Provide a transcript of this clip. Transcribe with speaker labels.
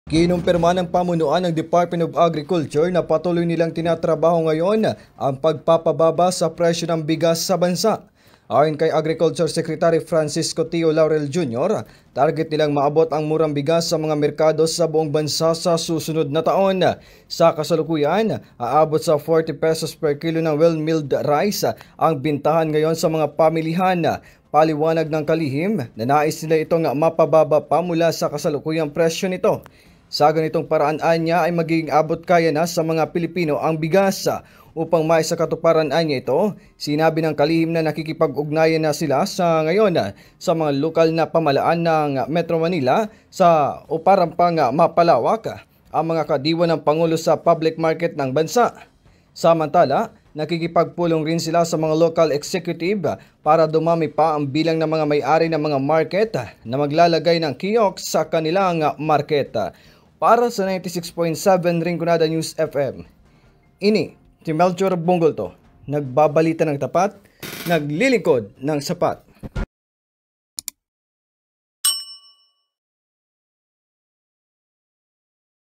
Speaker 1: Kinumpirma ng pamunuan ng Department of Agriculture na patuloy nilang tinatrabaho ngayon ang pagpapababa sa presyo ng bigas sa bansa. Ayon kay Agriculture Secretary Francisco Tio Laurel Jr., target nilang maabot ang murang bigas sa mga merkado sa buong bansa sa susunod na taon. Sa kasalukuyan, aabot sa 40 pesos per kilo ng well-milled rice ang bintahan ngayon sa mga pamilihan. Paliwanag ng kalihim na nais nila itong mapababa pa mula sa kasalukuyang presyo nito. Sa ganitong paraan niya ay magiging abot kaya na sa mga Pilipino ang bigas. Upang maisakatuparan niya ito, sinabi ng kalihim na nakikipag-ugnayan na sila sa ngayon sa mga lokal na pamalaan ng Metro Manila para pang mapalawak ang mga kadiwa ng Pangulo sa public market ng bansa. Samantala, nakikipagpulong rin sila sa mga local executive para dumami pa ang bilang ng mga may-ari ng mga market na maglalagay ng kiosk sa kanilang market. Para sa 96.7 Rinconada News FM, ini si Melchor Bongolto, nagbabalita ng tapat, naglilingkod ng sapat.